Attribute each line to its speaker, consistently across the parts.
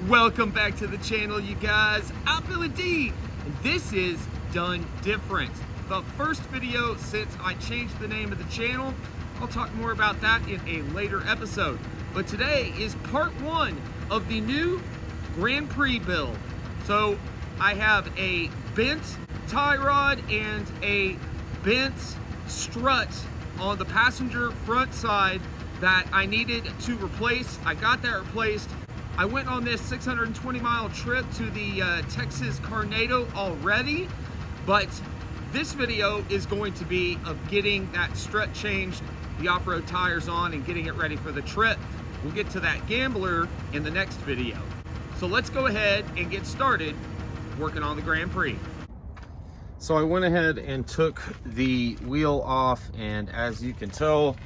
Speaker 1: Welcome back to the channel, you guys. I'm Billy D, and this is Done Different. The first video since I changed the name of the channel. I'll talk more about that in a later episode. But today is part one of the new Grand Prix build. So I have a bent tie rod and a bent strut on the passenger front side that I needed to replace. I got that replaced. I went on this 620-mile trip to the Texas Tornado already, but this video is going to be of getting that strut changed, the off-road tires on, and getting it ready for the trip. We'll get to that gambler in the next video. So let's go ahead and get started working on the Grand Prix. So I went ahead and took the wheel off, and as you can tell,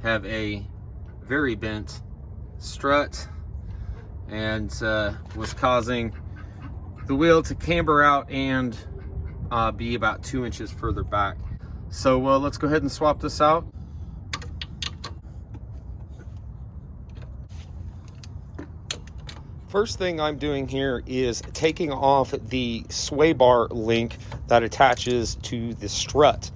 Speaker 1: have a very bent strut, and was causing the wheel to camber out and be about 2 inches further back. So let's go ahead and swap this out. First thing I'm doing here is taking off the sway bar link that attaches to the strut.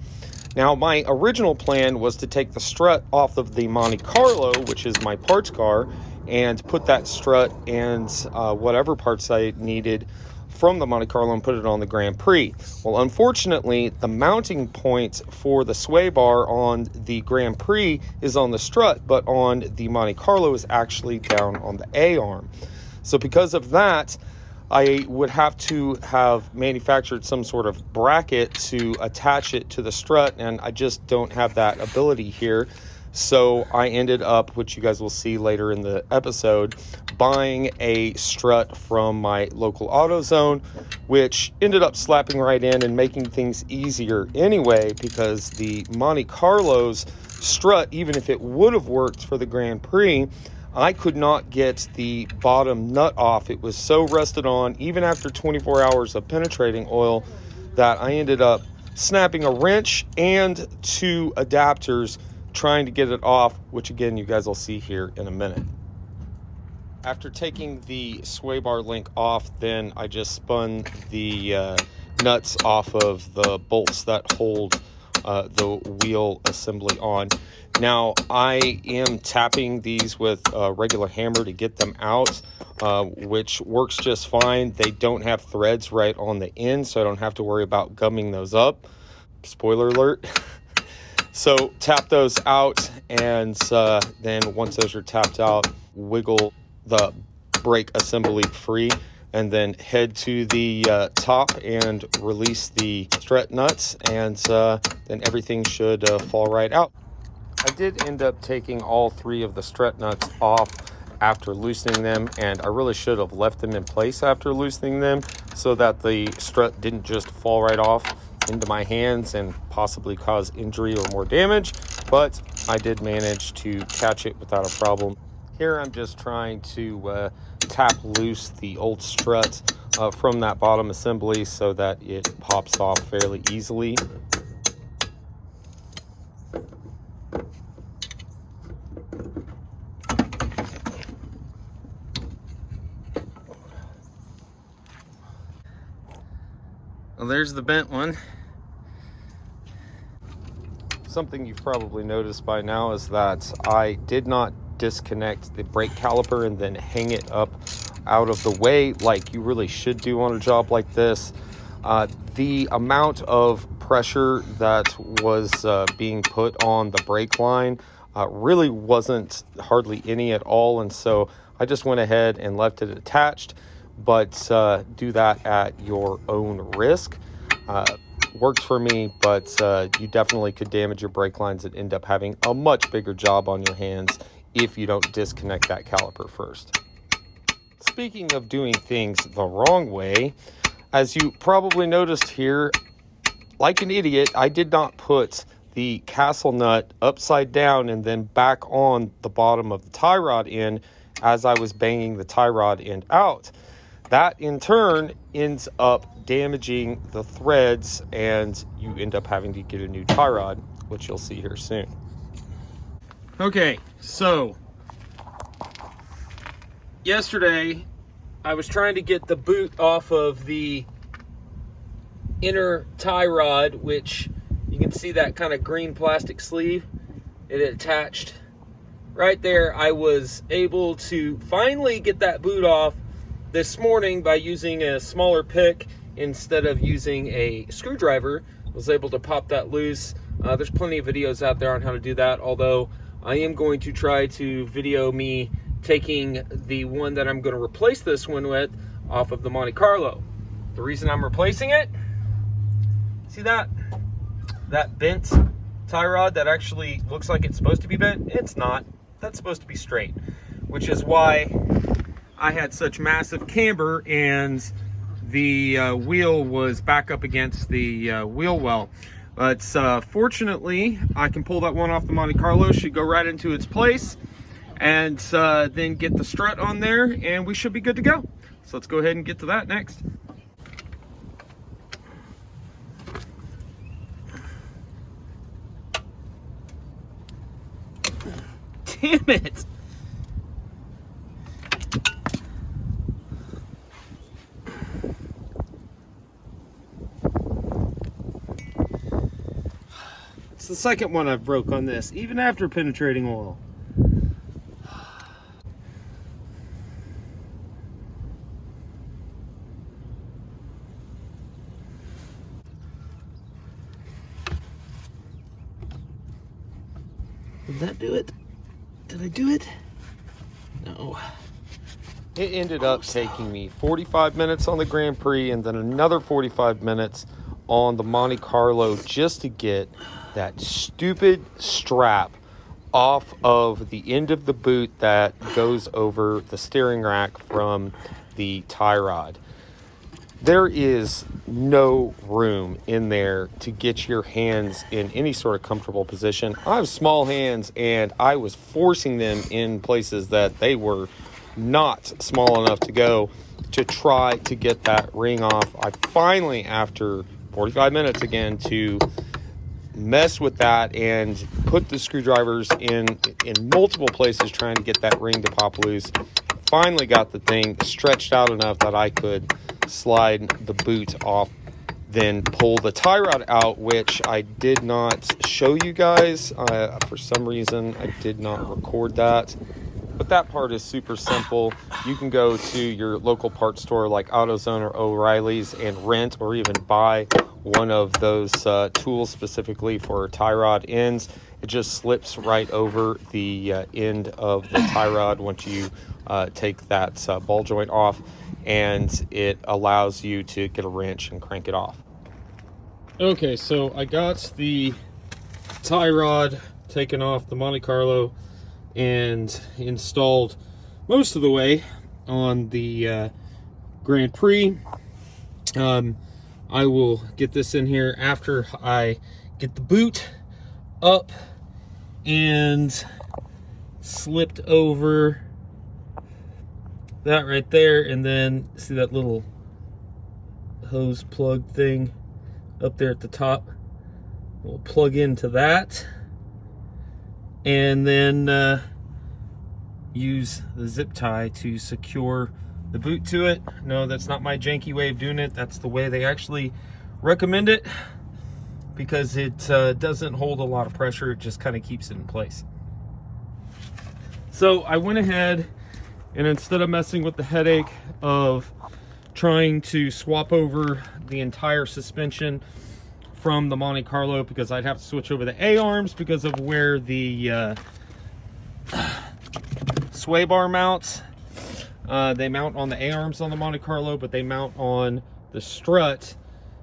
Speaker 1: Now, my original plan was to take the strut off of the Monte Carlo, which is my parts car, and put that strut and whatever parts I needed from the Monte Carlo and put it on the Grand Prix. Well, unfortunately, the mounting point for the sway bar on the Grand Prix is on the strut, but on the Monte Carlo is actually down on the A-arm. So because of that, I would have to have manufactured some sort of bracket to attach it to the strut, and I just don't have that ability here. So I ended up, which you guys will see later in the episode, buying a strut from my local AutoZone, which ended up slapping right in and making things easier anyway, because the Monte Carlo's strut, even if it would have worked for the Grand Prix, I could not get the bottom nut off. It was so rusted on, even after 24 hours of penetrating oil, that I ended up snapping a wrench and 2 adapters trying to get it off, which again, you guys will see here in a minute. After taking the sway bar link off, then I just spun the nuts off of the bolts that hold the wheel assembly on. Now, I am tapping these with a regular hammer to get them out, which works just fine. They don't have threads right on the end, so I don't have to worry about gumming those up. Spoiler alert. So tap those out, and then once those are tapped out, wiggle the brake assembly free, and then head to the top and release the strut nuts, and then everything should fall right out. I did end up taking all 3 of the strut nuts off after loosening them, and I really should have left them in place after loosening them so that the strut didn't just fall right off into my hands and possibly cause injury or more damage, but I did manage to catch it without a problem. Here I'm just trying to tap loose the old strut from that bottom assembly so that it pops off fairly easily. Well, there's the bent one. Something you've probably noticed by now is that I did not disconnect the brake caliper and then hang it up out of the way like you really should do on a job like this. The amount of pressure that was being put on the brake line really wasn't hardly any at all, and so I just went ahead and left it attached. But do that at your own risk. Works for me, but you definitely could damage your brake lines and end up having a much bigger job on your hands if you don't disconnect that caliper first. Speaking of doing things the wrong way, as you probably noticed here, like an idiot, I did not put the castle nut upside down and then back on the bottom of the tie rod end as I was banging the tie rod end out. That in turn ends up damaging the threads, and you end up having to get a new tie rod, which you'll see here soon. Okay, so yesterday I was trying to get the boot off of the inner tie rod, which you can see that kind of green plastic sleeve. It attached right there. I was able to finally get that boot off this morning by using a smaller pick instead of using a screwdriver. I was able to pop that loose. There's plenty of videos out there on how to do that, although I am going to try to video me taking the one that I'm going to replace this one with off of the Monte Carlo. The reason I'm replacing it, see that bent tie rod that actually looks like it's supposed to be bent? It's not. That's supposed to be straight, which is why I had such massive camber and the wheel was back up against the wheel well. But fortunately, I can pull that one off the Monte Carlo. Should go right into its place, and then get the strut on there, and we should be good to go. So let's go ahead and get to that next. Damn it! It's the second one I've broke on this, even after penetrating oil. Did that do it? Did I do it? No. It ended up taking me 45 minutes on the Grand Prix and then another 45 minutes on the Monte Carlo just to get that stupid strap off of the end of the boot that goes over the steering rack from the tie rod. There is no room in there to get your hands in any sort of comfortable position. I have small hands, and I was forcing them in places that they were not small enough to go to try to get that ring off. I finally, after 45 minutes again, to mess with that and put the screwdrivers in multiple places trying to get that ring to pop loose, finally got the thing stretched out enough that I could slide the boot off, then pull the tie rod out, which I did not show you guys. For some reason, I did not record that. But that part is super simple. You can go to your local parts store like AutoZone or O'Reilly's and rent or even buy one of those tools specifically for tie rod ends. It just slips right over the end of the tie rod once you take that ball joint off, and it allows you to get a wrench and crank it off. Okay, so I got the tie rod taken off the Monte Carlo and installed most of the way on the Grand Prix. I will get this in here after I get the boot up and slipped over that right there, and then see that little hose plug thing up there at the top. We'll plug into that and then use the zip tie to secure the boot to it. No, that's not my janky way of doing it. That's the way they actually recommend it, because it doesn't hold a lot of pressure. It just kind of keeps it in place. So I went ahead and instead of messing with the headache of trying to swap over the entire suspension from the Monte Carlo, because I'd have to switch over the A-arms because of where the sway bar mounts. They mount on the A-arms on the Monte Carlo, but they mount on the strut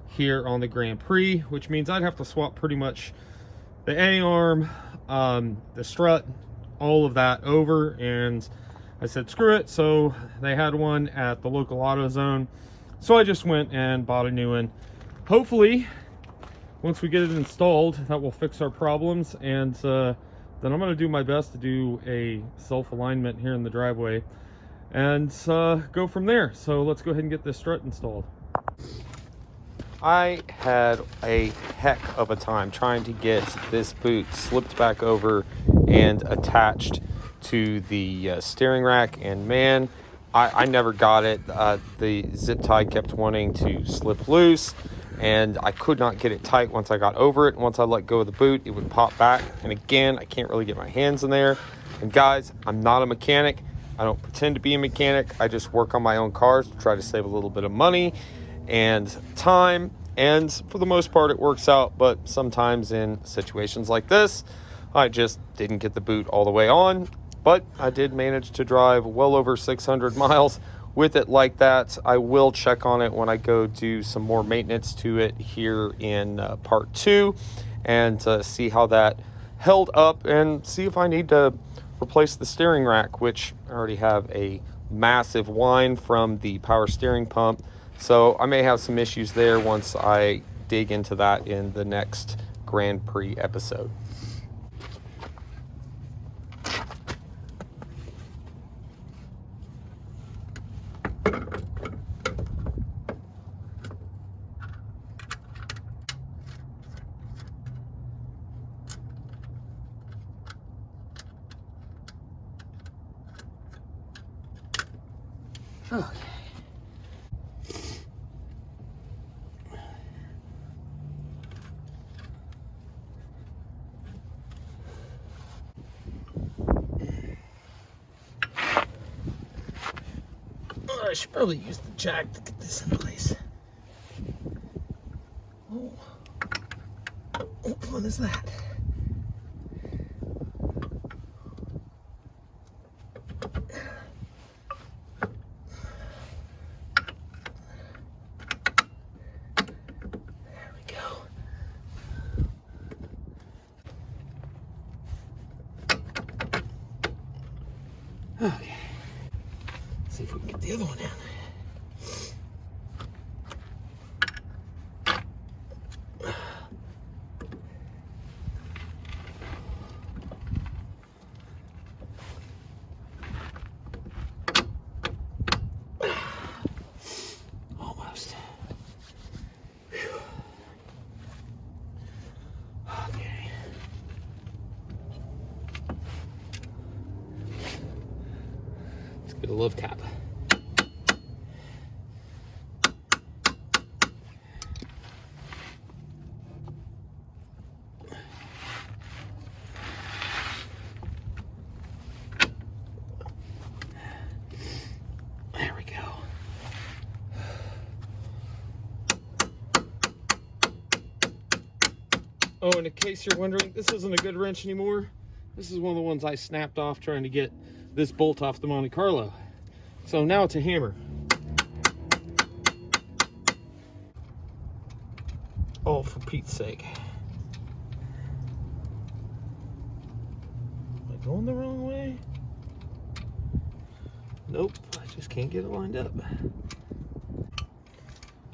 Speaker 1: here on the Grand Prix, which means I'd have to swap pretty much the A-arm, the strut, all of that over. And I said, screw it. So they had one at the local AutoZone. So I just went and bought a new one. Hopefully, once we get it installed, that will fix our problems. And then I'm going to do my best to do a self-alignment here in the driveway and go from there. So let's go ahead and get this strut installed. I had a heck of a time trying to get this boot slipped back over and attached to the steering rack, and man, I never got it. The zip tie kept wanting to slip loose, and I could not get it tight once I got over it. Once I let go of the boot, it would pop back. And again, I can't really get my hands in there. And guys, I'm not a mechanic. I don't pretend to be a mechanic. I just work on my own cars to try to save a little bit of money and time. And for the most part, it works out. But sometimes in situations like this, I just didn't get the boot all the way on. But I did manage to drive well over 600 miles with it like that. I will check on it when I go do some more maintenance to it here in part 2 and see how that held up and see if I need to replace the steering rack, which I already have a massive whine from the power steering pump. So I may have some issues there once I dig into that in the next Grand Prix episode. Okay. I should probably use the jack to get this in place. Oh, what fun is that? Okay, let's see if we can get the other one in. Almost. Whew. Okay. Get a love tap. There we go. Oh, and in case you're wondering, this isn't a good wrench anymore. This is one of the ones I snapped off trying to get this bolt off the Monte Carlo. So now it's a hammer. Oh, for Pete's sake. Am I going the wrong way? Nope, I just can't get it lined up.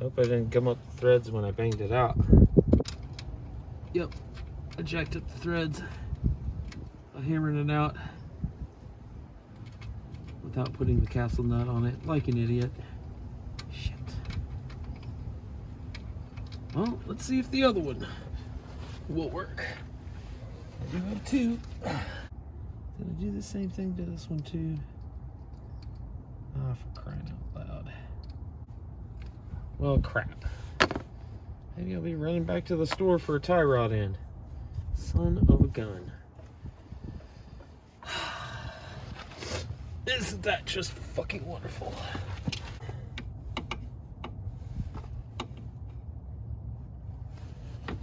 Speaker 1: Hope I didn't gum up the threads when I banged it out. Yep, I jacked up the threads. I hammered it out without putting the castle nut on it, like an idiot. Shit. Well, let's see if the other one will work. I do have two. Did I do the same thing to this one too? Ah, for crying out loud. Well, crap. Maybe I'll be running back to the store for a tie rod end. Son of a gun. Isn't that just fucking wonderful?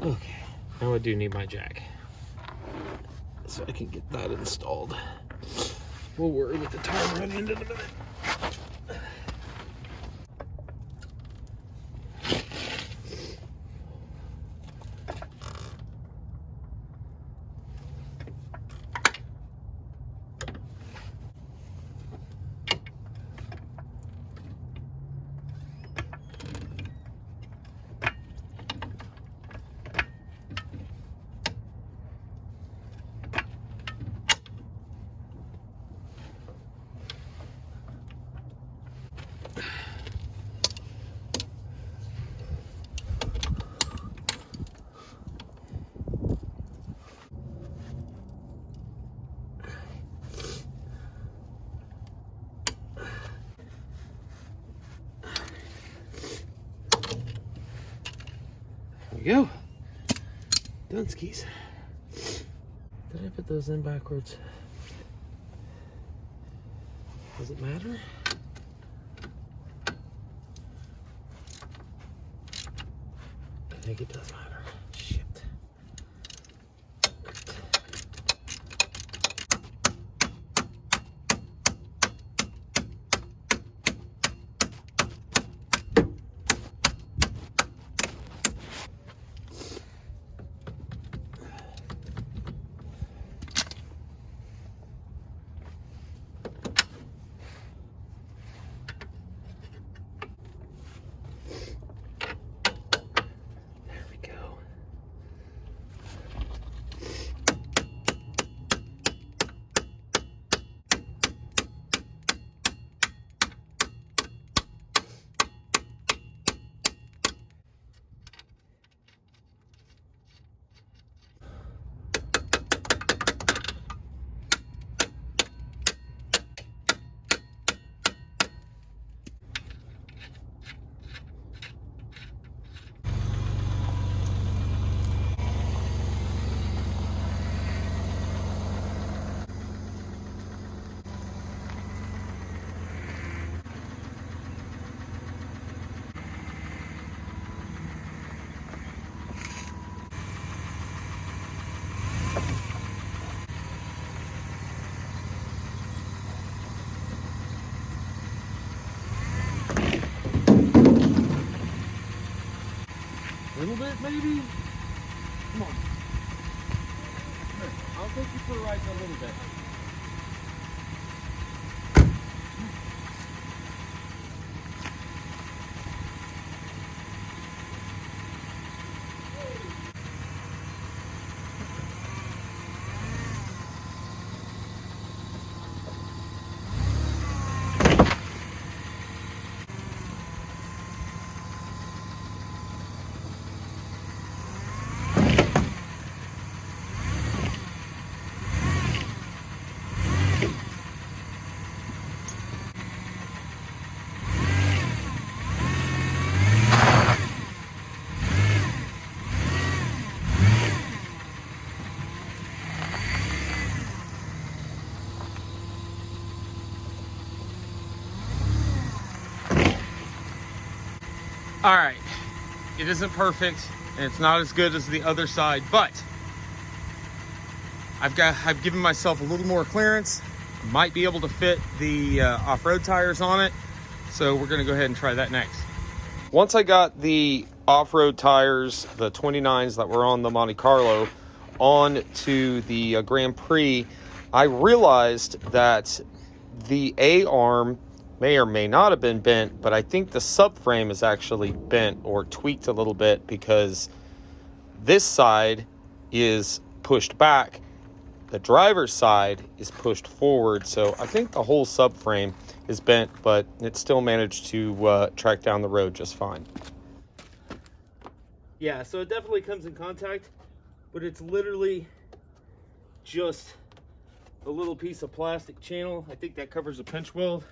Speaker 1: Okay, now I do need my jack, so I can get that installed. We'll worry with the tie rod end in a minute. we go. Dunskies. Did I put those in backwards? Does it matter? I think it does matter. Shit. A little bit, maybe? Come on. Here, I'll take you for a ride in a little bit. All right, it isn't perfect and it's not as good as the other side, but I've given myself a little more clearance. Might be able to fit the off-road tires on it, so we're gonna go ahead and try that next. Once I got the off-road tires, the 29s that were on the Monte Carlo, on to the Grand Prix, I realized that the A-arm may or may not have been bent, but I think the subframe is actually bent or tweaked a little bit because this side is pushed back, the driver's side is pushed forward, so I think the whole subframe is bent, but it still managed to track down the road just fine. Yeah, so it definitely comes in contact, but it's literally just a little piece of plastic channel. I think that covers a pinch weld.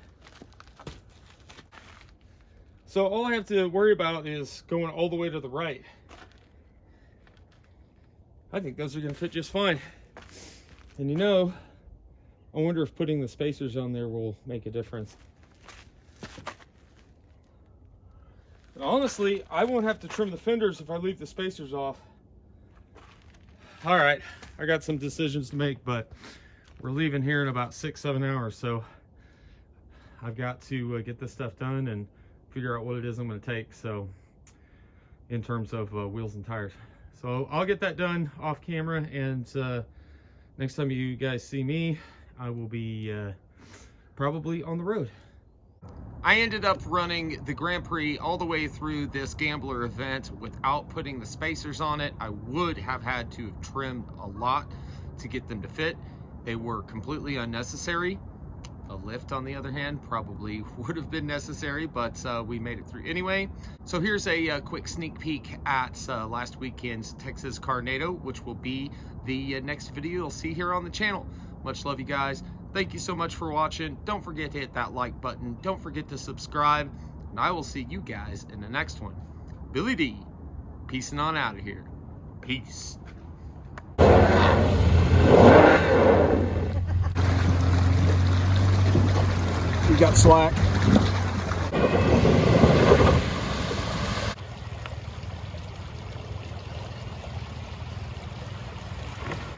Speaker 1: So all I have to worry about is going all the way to the right. I think those are gonna fit just fine. And you know, I wonder if putting the spacers on there will make a difference. And honestly, I won't have to trim the fenders if I leave the spacers off. All right, I got some decisions to make, but we're leaving here in about 6-7 hours, so I've got to get this stuff done and figure out what it is I'm going to take, so in terms of wheels and tires. So I'll get that done off camera, and next time you guys see me, I will be probably on the road. I ended up running the Grand Prix all the way through this gambler event without putting the spacers on it. I would have had to have trimmed a lot to get them to fit. They were completely unnecessary. A lift, on the other hand, probably would have been necessary, but we made it through anyway. So here's a quick sneak peek at last weekend's Texas Carnado, which will be the next video you'll see here on the channel. Much love, you guys. Thank you so much for watching. Don't forget to hit that like button. Don't forget to subscribe, and I will see you guys in the next one. Billy D, peacing on out of here. Peace.
Speaker 2: We got slack.